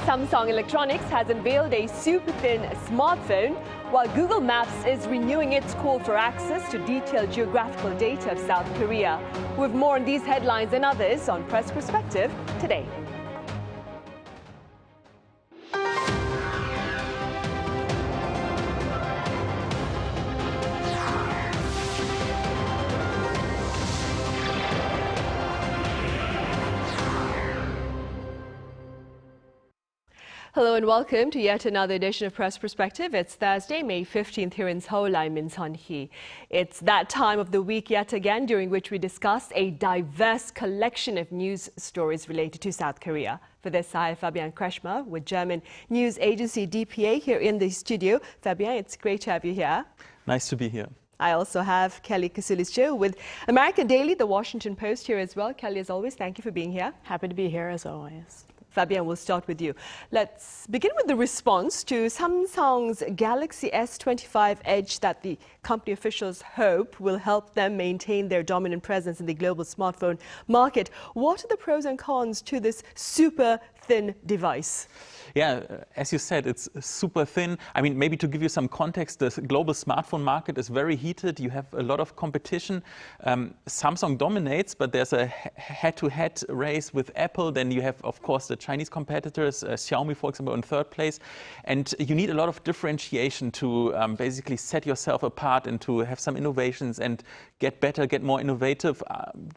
Samsung Electronics has unveiled a super-thin smartphone, while Google Maps is renewing its call for access to detailed geographical data of South Korea. With more on these headlines and others on Press Perspective today. Hello and welcome to yet another edition of Press Perspective. It's Thursday, May 15th here in Seoul. I'm Min Sun-hee. It's that time of the week yet again during which we discuss a diverse collection of news stories related to South Korea. For this, I have Fabian Kretschmer with German news agency DPA here in the studio. Fabian, it's great to have you here. Nice to be here. I also have Kelly Kasulis Cho with American Daily, The Washington Post here as well. Kelly, as always, thank you for being here. Happy to be here as always. Fabian, we'll start with you. Let's begin with the response to Samsung's Galaxy S25 Edge that the company officials hope will help them maintain their dominant presence in the global smartphone market. What are the pros and cons to this super thin device? Yeah, as you said, it's super thin. I mean, maybe to give you some context, the global smartphone market is very heated. You have a lot of competition. Samsung dominates, but there's a head-to-head race with Apple. Then you have, of course, the Chinese competitors, Xiaomi, for example, in third place. And you need a lot of differentiation to basically set yourself apart and to have some innovations and get better, get more innovative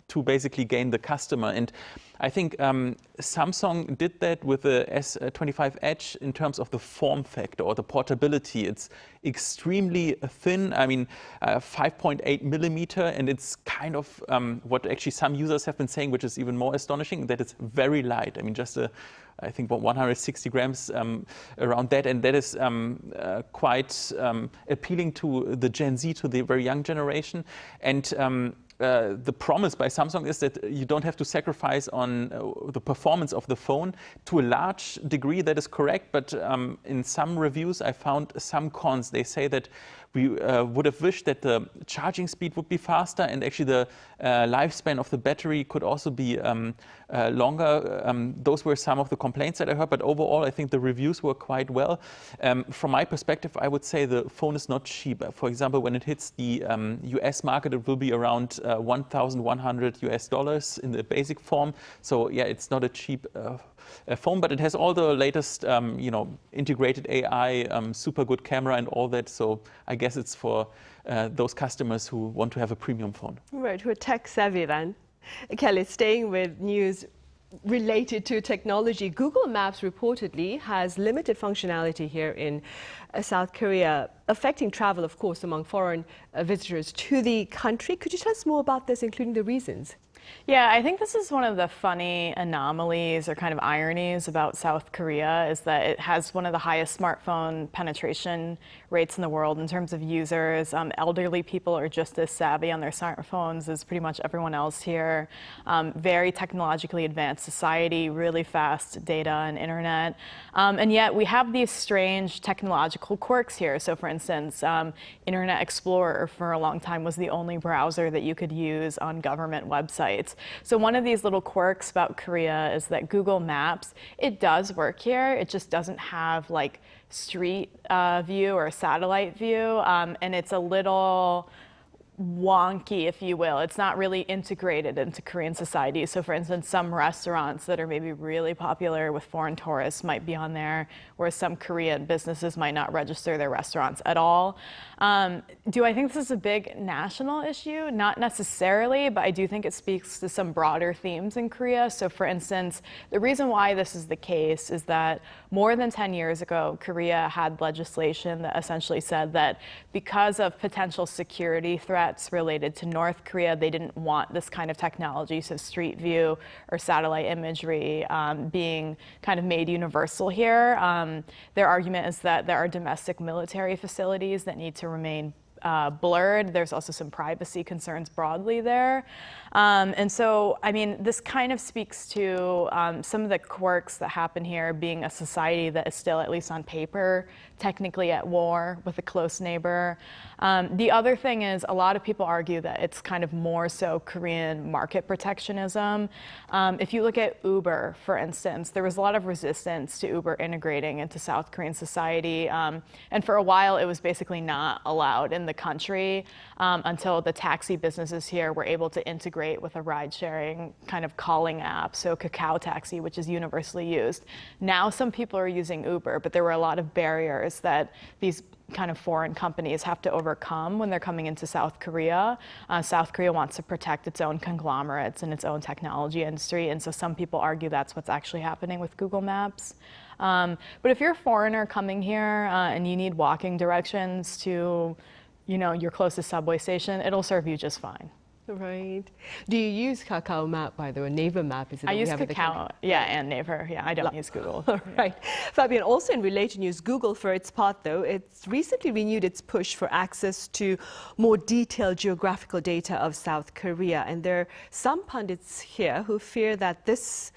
to basically gain the customer. And I think Samsung did that with the S25 Edge in terms of the form factor or the portability. It's extremely thin, I mean 5.8 millimeter, and it's kind of what actually some users have been saying, which is even more astonishing, that it's very light. I mean, just I think about 160 grams around that, and that is quite appealing to the Gen Z, to the very young generation. And the promise by Samsung is that you don't have to sacrifice on the performance of the phone. To a large degree, that is correct, but in some reviews, I found some cons. They say that we would have wished that the charging speed would be faster, and actually the lifespan of the battery could also be longer. Those were some of the complaints that I heard, but overall, I think the reviews were quite well. From my perspective, I would say the phone is not cheap. For example, when it hits the US market, it will be around $1,100 in the basic form. So yeah, it's not a cheap phone, but it has all the latest, integrated AI, super good camera and all that. So I guess it's for those customers who want to have a premium phone. Right, who are tech savvy then. Kelly, staying with news related to technology, Google Maps reportedly has limited functionality here in South Korea, affecting travel, of course, among foreign visitors to the country. Could you tell us more about this, including the reasons? Yeah, I think this is one of the funny anomalies or kind of ironies about South Korea, is that it has one of the highest smartphone penetration rates in the world in terms of users. Elderly people are just as savvy on their smartphones as pretty much everyone else here. Very technologically advanced society, really fast data and internet. And yet we have these strange technological quirks here. So for instance, Internet Explorer for a long time was the only browser that you could use on government websites. So one of these little quirks about Korea is that Google Maps, it does work here. It just doesn't have like street view or satellite view. And it's a little wonky, if you will. It's not really integrated into Korean society. So for instance, some restaurants that are maybe really popular with foreign tourists might be on there, whereas some Korean businesses might not register their restaurants at all. Do I think this is a big national issue? Not necessarily, but I do think it speaks to some broader themes in Korea. So for instance, the reason why this is the case is that more than 10 years ago, Korea had legislation that essentially said that because of potential security threats related to North Korea, they didn't want this kind of technology, so street view or satellite imagery being kind of made universal here. Their argument is that there are domestic military facilities that need to remain blurred. There's also some privacy concerns broadly there. And so, I mean, this kind of speaks to some of the quirks that happen here, being a society that is still, at least on paper, technically at war with a close neighbor. The other thing is, a lot of people argue that it's kind of more so Korean market protectionism. If you look at Uber, for instance, there was a lot of resistance to Uber integrating into South Korean society. And for a while, it was basically not allowed in the country until the taxi businesses here were able to integrate with a ride-sharing kind of calling app, so Kakao Taxi, which is universally used. Now some people are using Uber, but there were a lot of barriers that these kind of foreign companies have to overcome when they're coming into South Korea. South Korea wants to protect its own conglomerates and its own technology industry, and so some people argue that's what's actually happening with Google Maps. But if you're a foreigner coming here and you need walking directions to, your closest subway station, it'll serve you just fine. Right. Do you use Kakao Map, by the way? Naver Map, is it? I use Kakao, and Naver. Yeah, I don't use Google. All right. Fabian, also in related news, Google, for its part, though, it's recently renewed its push for access to more detailed geographical data of South Korea. And there are some pundits here who fear that this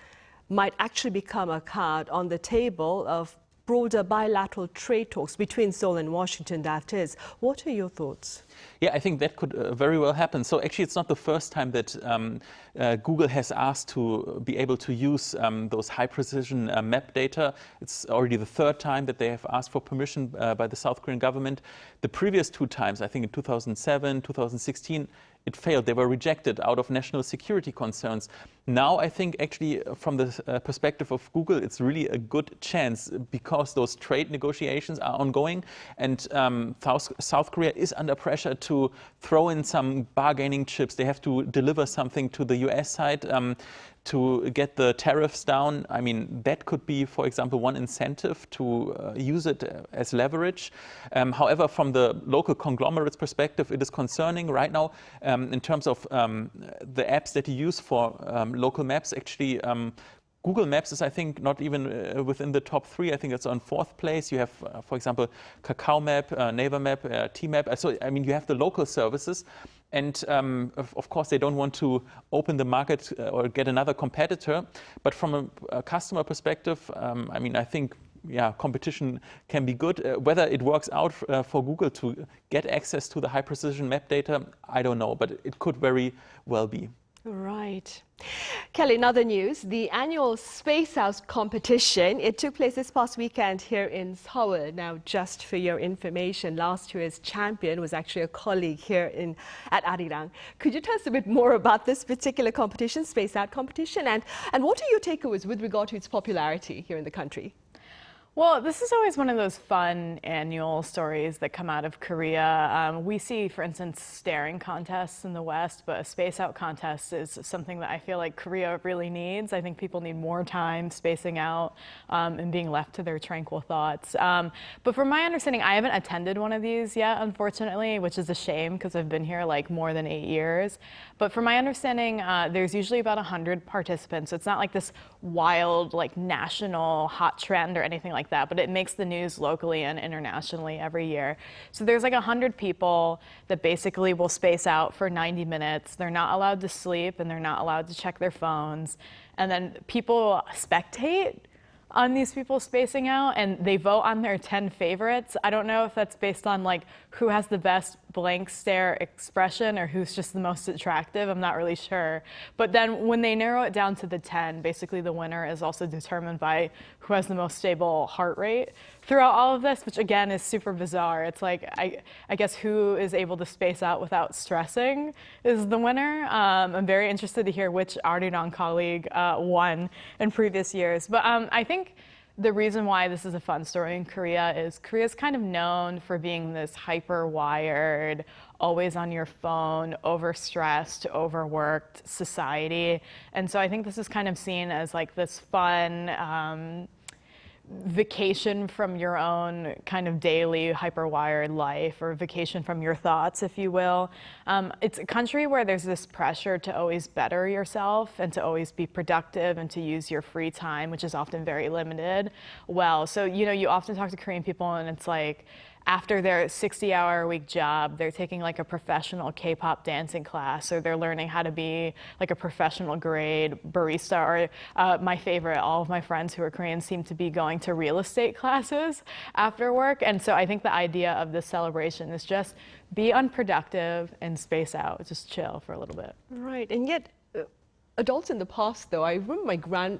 might actually become a card on the table of broader bilateral trade talks between Seoul and Washington, that is. What are your thoughts? Yeah, I think that could very well happen. So actually, it's not the first time that Google has asked to be able to use those high-precision map data. It's already the third time that they have asked for permission by the South Korean government. The previous two times, I think in 2007, 2016, it failed. They were rejected out of national security concerns. Now, I think actually from the perspective of Google, it's really a good chance because those trade negotiations are ongoing and South Korea is under pressure to throw in some bargaining chips. They have to deliver something to the US side to get the tariffs down. I mean, that could be, for example, one incentive to use it as leverage. However, from the local conglomerates perspective, it is concerning right now in terms of the apps that you use for local maps. Actually, Google Maps is, I think, not even within the top 3. I think it's on 4th place. You have, for example, Kakao Map, Naver Map, T-Map. So, I mean, you have the local services. And of course, they don't want to open the market or get another competitor. But from a customer perspective, I mean, I think, yeah, competition can be good. Whether it works out for Google to get access to the high-precision map data, I don't know. But it could very well be. Right. Kelly, in other news, the annual Space House competition, it took place this past weekend here in Seoul. Now, just for your information, last year's champion was actually a colleague here at Arirang. Could you tell us a bit more about this particular competition, Space Out competition, and what are your takeaways with regard to its popularity here in the country? Well, this is always one of those fun annual stories that come out of Korea. We see, for instance, staring contests in the West, but a space out contest is something that I feel like Korea really needs. I think people need more time spacing out and being left to their tranquil thoughts. But from my understanding, I haven't attended one of these yet, unfortunately, which is a shame because I've been here like more than 8 years. But from my understanding, there's usually about 100 participants. So it's not like this wild, like national hot trend or anything like that, but it makes the news locally and internationally every year. So there's like 100 people that basically will space out for 90 minutes. They're not allowed to sleep and they're not allowed to check their phones. And then people spectate on these people spacing out and they vote on their 10 favorites. I don't know if that's based on like who has the best blank stare expression or who's just the most attractive. I'm not really sure. But then when they narrow it down to the 10, basically the winner is also determined by who has the most stable heart rate throughout all of this, which again is super bizarre. It's like, I guess who is able to space out without stressing is the winner. I'm very interested to hear which Arirang colleague won in previous years. But I think the reason why this is a fun story in Korea is Korea's kind of known for being this hyper-wired, always on your phone, overstressed, overworked society. And so I think this is kind of seen as like this fun vacation from your own kind of daily hyper-wired life, or vacation from your thoughts, if you will. It's a country where there's this pressure to always better yourself and to always be productive and to use your free time, which is often very limited, well. So, you know, you often talk to Korean people and it's like, after their 60-hour-a-week job, they're taking like a professional K-pop dancing class, or they're learning how to be like a professional grade barista, or my favorite, all of my friends who are Korean seem to be going to real estate classes after work. And so I think the idea of this celebration is just be unproductive and space out, just chill for a little bit. Right, and yet adults in the past, though, I remember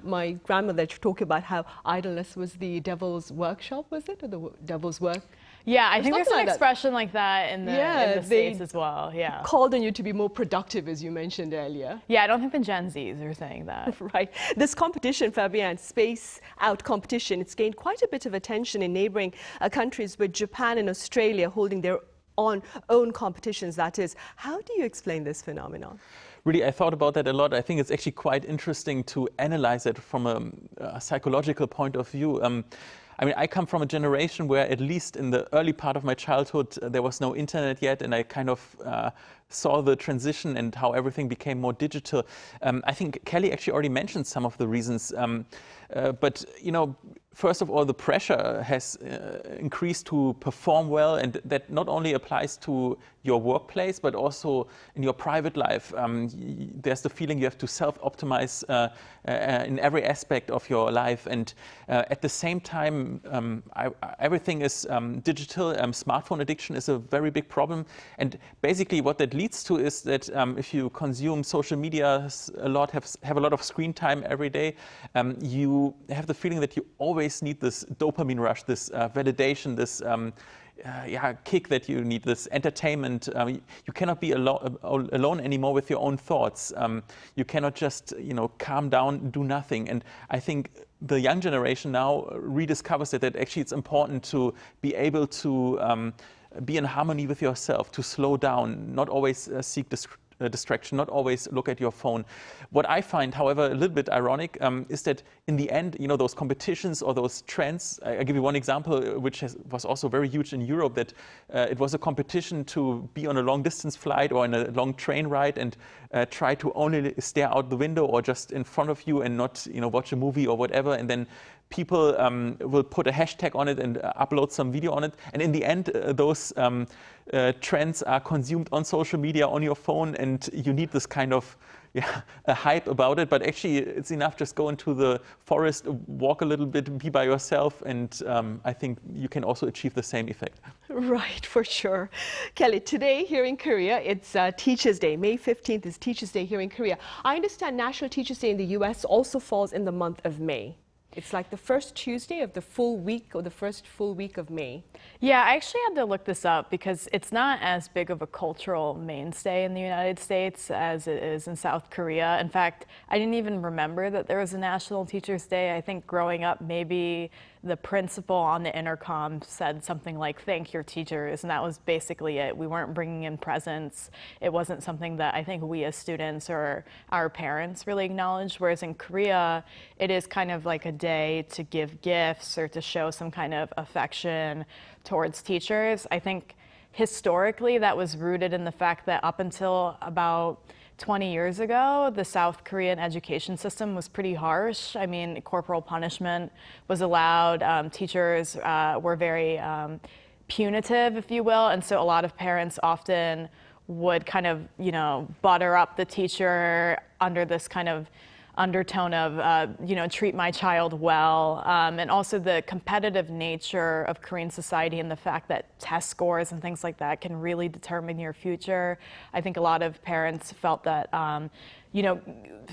my grandmother talking about how idleness was the devil's workshop, was it? Or the devil's work? Yeah, I think there's an like expression like that in the States as well. Yeah. Called on you to be more productive, as you mentioned earlier. Yeah, I don't think the Gen Zs are saying that. Right. This competition, Fabian, space out competition, it's gained quite a bit of attention in neighboring countries, with Japan and Australia holding their own competitions, that is. How do you explain this phenomenon? Really, I thought about that a lot. I think it's actually quite interesting to analyze it from a psychological point of view. I mean, I come from a generation where, at least in the early part of my childhood, there was no internet yet, and I kind of saw the transition and how everything became more digital. I think Kelly actually already mentioned some of the reasons, but you know, first of all, the pressure has increased to perform well, and that not only applies to your workplace, but also in your private life. There's the feeling you have to self-optimize in every aspect of your life, and at the same time, everything is digital. Smartphone addiction is a very big problem, and basically what that leads to is that if you consume social media a lot, have a lot of screen time every day, you have the feeling that you always need this dopamine rush, this validation, this kick that you need, this entertainment. You cannot be alone anymore with your own thoughts. You cannot just, calm down, do nothing. And I think the young generation now rediscovers that actually it's important to be able to be in harmony with yourself, to slow down, not always seek distraction, not always look at your phone. What I find, however, a little bit ironic is that in the end, those competitions or those trends, I'll give you one example, which was also very huge in Europe, that it was a competition to be on a long distance flight or in a long train ride and try to only stare out the window or just in front of you and not, watch a movie or whatever. And then people will put a hashtag on it and upload some video on it. And in the end, those trends are consumed on social media, on your phone, and you need this kind of a hype about it. But actually, it's enough. Just go into the forest, walk a little bit, be by yourself, and I think you can also achieve the same effect. Right, for sure. Kelly, today here in Korea, it's Teachers' Day. May 15th is Teachers' Day here in Korea. I understand National Teachers' Day in the US also falls in the month of May. It's like the first Tuesday of the full week, or the first full week of May. Yeah, I actually had to look this up because it's not as big of a cultural mainstay in the United States as it is in South Korea. In fact, I didn't even remember that there was a National Teachers' Day. I think growing up, maybe the principal on the intercom said something like, "Thank your teachers," and that was basically it. We weren't bringing in presents. It wasn't something that I think we as students or our parents really acknowledged, whereas in Korea, it is kind of like a day to give gifts or to show some kind of affection towards teachers. I think historically that was rooted in the fact that up until about 20 years ago, the South Korean education system was pretty harsh. I mean, corporal punishment was allowed. Teachers were very punitive, if you will. And so a lot of parents often would kind of, butter up the teacher under this kind of undertone of, treat my child well, and also the competitive nature of Korean society and the fact that test scores and things like that can really determine your future. I think a lot of parents felt that,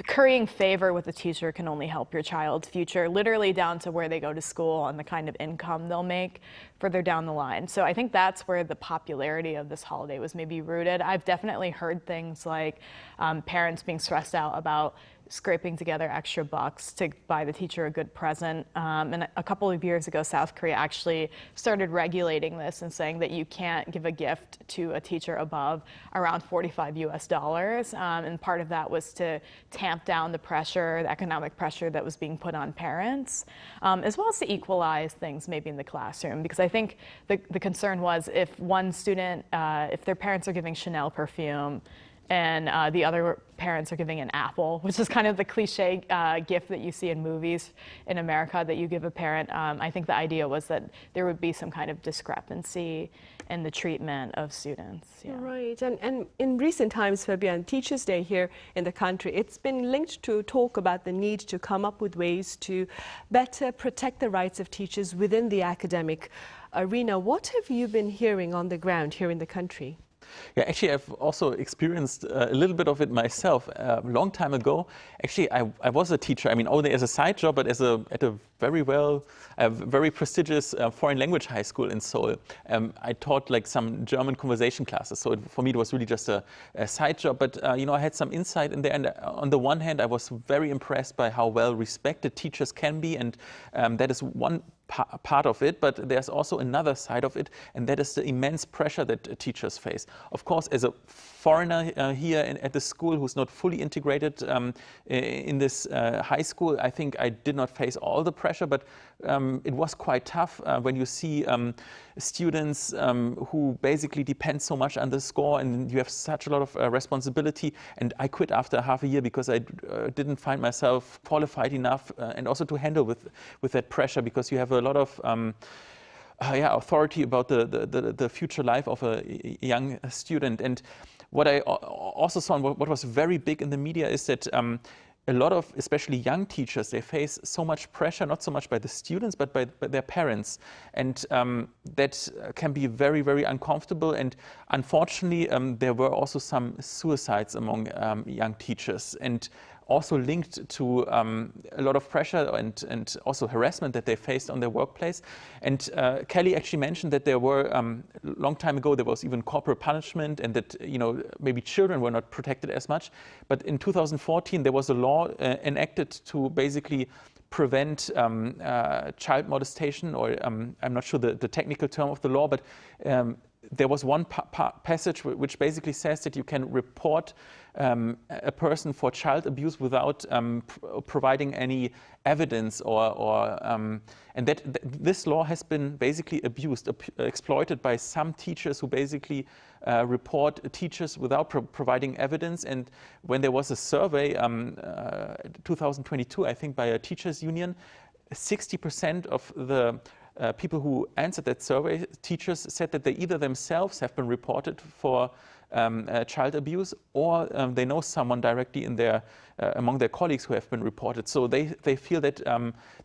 currying favor with a teacher can only help your child's future, literally down to where they go to school and the kind of income they'll make further down the line. So I think that's where the popularity of this holiday was maybe rooted. I've definitely heard things like parents being stressed out about scraping together extra bucks to buy the teacher a good present. And a couple of years ago, South Korea actually started regulating this and saying that you can't give a gift to a teacher above around $45 US. And part of that was to tamp down the pressure, the economic pressure that was being put on parents, as well as to equalize things maybe in the classroom. Because I think the concern was if one student, if their parents are giving Chanel perfume, and the other parents are giving an apple, which is kind of the cliche gift that you see in movies in America that you give a parent. I think the idea was that there would be some kind of discrepancy in the treatment of students. Yeah. Right, and in recent times, Fabian, Teachers' Day here in the country, it's been linked to talk about the need to come up with ways to better protect the rights of teachers within the academic arena. What have you been hearing on the ground here in the country? Yeah, actually, I've also experienced a little bit of it myself. A long time ago, actually, I was a teacher. I mean, only as a side job, but at a very prestigious foreign language high school in Seoul. I taught like some German conversation classes. So for me, it was really just a side job. But you know, I had some insight in there. And on the one hand, I was very impressed by how well respected teachers can be, and that is one part of it, but there's also another side of it, and that is the immense pressure that teachers face. Of course, as a foreigner here at the school who's not fully integrated in this high school, I think I did not face all the pressure, but it was quite tough when you see students who basically depend so much on the score, and you have such a lot of responsibility. And I quit after half a year because I didn't find myself qualified enough and also to handle with that pressure, because you have a lot of authority about the future life of a young student. And what I also saw, and what was very big in the media, is that a lot of, especially young teachers, they face so much pressure, not so much by the students, but by their parents. And that can be very, very uncomfortable. And unfortunately, there were also some suicides among young teachers, and also linked to a lot of pressure and also harassment that they faced on their workplace. And Kelly actually mentioned that there were, long time ago, there was even corporal punishment, and that, you know, maybe children were not protected as much. But in 2014, there was a law enacted to basically prevent child molestation, or I'm not sure the technical term of the law, but there was one passage which basically says that you can report a person for child abuse without providing any evidence, and that this law has been basically abused, exploited by some teachers who basically report teachers without providing evidence. And when there was a survey, 2022, I think, by a teachers union, 60% of the people who answered that survey, teachers, said that they either themselves have been reported for child abuse, or they know someone directly in their among their colleagues who have been reported. So they feel that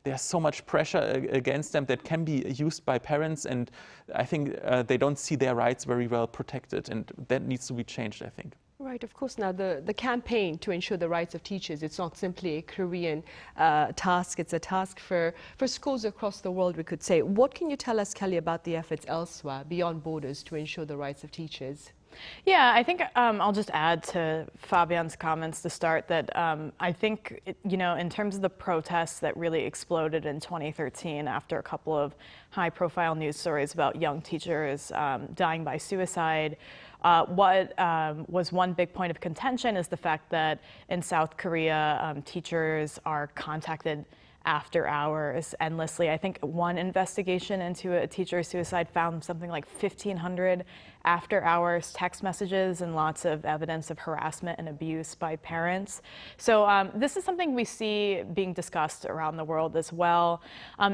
there's so much pressure against them that can be used by parents, and I think they don't see their rights very well protected, and that needs to be changed, I think. Right, of course. Now, the campaign to ensure the rights of teachers, it's not simply a Korean task, it's a task for schools across the world, we could say. What can you tell us, Kelly, about the efforts elsewhere, beyond borders, to ensure the rights of teachers? Yeah, I think I'll just add to Fabian's comments to start that I think, you know, in terms of the protests that really exploded in 2013 after a couple of high-profile news stories about young teachers dying by suicide, what was one big point of contention is the fact that in South Korea, teachers are contacted after hours endlessly. I think one investigation into a teacher's suicide found something like 1,500 after hours text messages and lots of evidence of harassment and abuse by parents. So this is something we see being discussed around the world as well.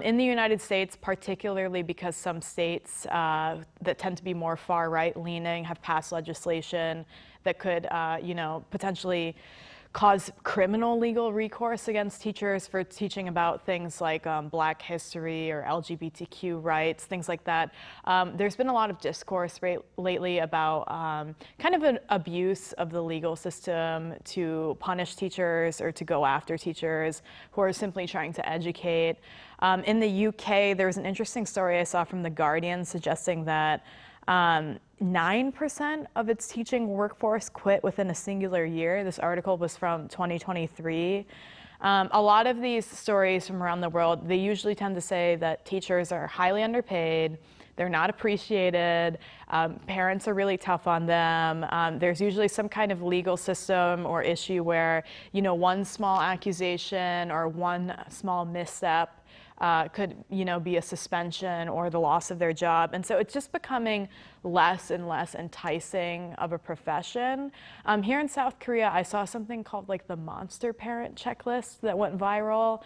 In the United States, particularly because some states that tend to be more far right leaning have passed legislation that could, you know, potentially cause criminal legal recourse against teachers for teaching about things like Black history or LGBTQ rights, things like that. There's been a lot of discourse lately about kind of an abuse of the legal system to punish teachers or to go after teachers who are simply trying to educate. In the UK, there was an interesting story I saw from The Guardian suggesting that 9% of its teaching workforce quit within a singular year. This article was from 2023. A lot of these stories from around the world, they usually tend to say that teachers are highly underpaid, they're not appreciated, parents are really tough on them. There's usually some kind of legal system or issue where, you know, one small accusation or one small misstep could, be a suspension or the loss of their job. And so it's just becoming less and less enticing of a profession. Here in South Korea, I saw something called like the monster parent checklist that went viral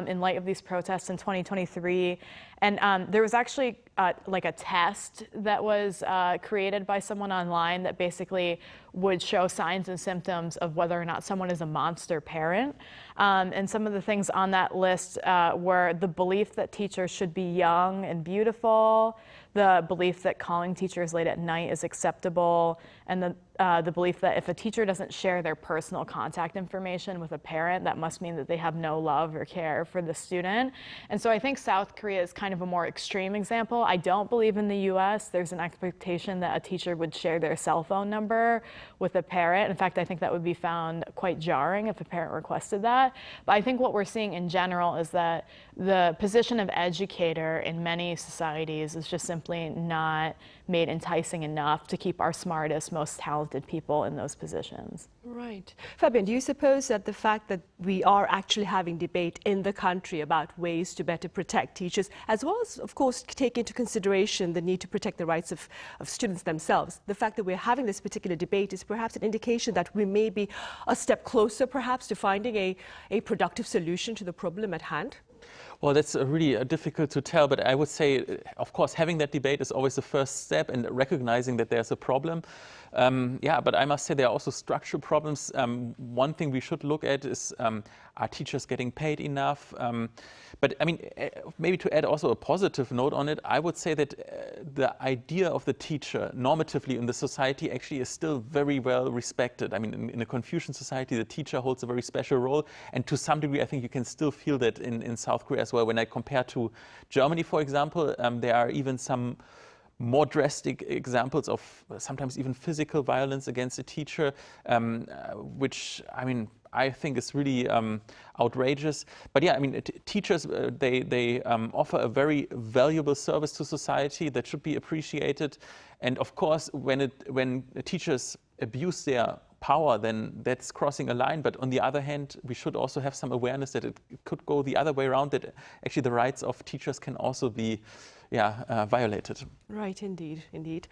in light of these protests in 2023. And there was actually like a test that was created by someone online that basically would show signs and symptoms of whether or not someone is a monster parent. And some of the things on that list were the belief that teachers should be young and beautiful, the belief that calling teachers late at night is acceptable, and the belief that if a teacher doesn't share their personal contact information with a parent, that must mean that they have no love or care for the student. And so I think South Korea is kind of a more extreme example. I don't believe in the US there's an expectation that a teacher would share their cell phone number with a parent. In fact, I think that would be found quite jarring if a parent requested that. But I think what we're seeing in general is that the position of educator in many societies is just simply not made enticing enough to keep our smartest, most talented people in those positions. Right. Fabian, do you suppose that the fact that we are actually having debate in the country about ways to better protect teachers, as well as, of course, take into consideration the need to protect the rights of students themselves, the fact that we're having this particular debate is perhaps an indication that we may be a step closer, perhaps, to finding a productive solution to the problem at hand? Well, that's really difficult to tell, but I would say, of course, having that debate is always the first step in recognizing that there's a problem. Yeah, but I must say there are also structural problems. One thing we should look at is, are teachers getting paid enough? But I mean, maybe to add also a positive note on it, I would say that the idea of the teacher normatively in the society actually is still very well respected. I mean, in a Confucian society, the teacher holds a very special role. And to some degree, I think you can still feel that in South Korea as well. When I compare to Germany, for example, there are even some more drastic examples of sometimes even physical violence against a teacher, which, I mean, I think is really outrageous. But yeah, I mean, teachers, they offer a very valuable service to society that should be appreciated. And of course, when teachers abuse their power, then that's crossing a line. But on the other hand, we should also have some awareness that it could go the other way around, that actually the rights of teachers can also be violated. Right, indeed, indeed.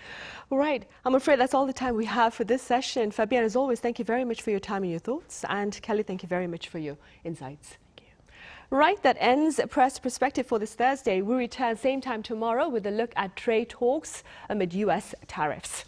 All right, I'm afraid that's all the time we have for this session. Fabian, as always, thank you very much for your time and your thoughts. And Kelly, thank you very much for your insights. Thank you. Right, that ends Press Perspective for this Thursday. We'll return same time tomorrow with a look at trade talks amid US tariffs.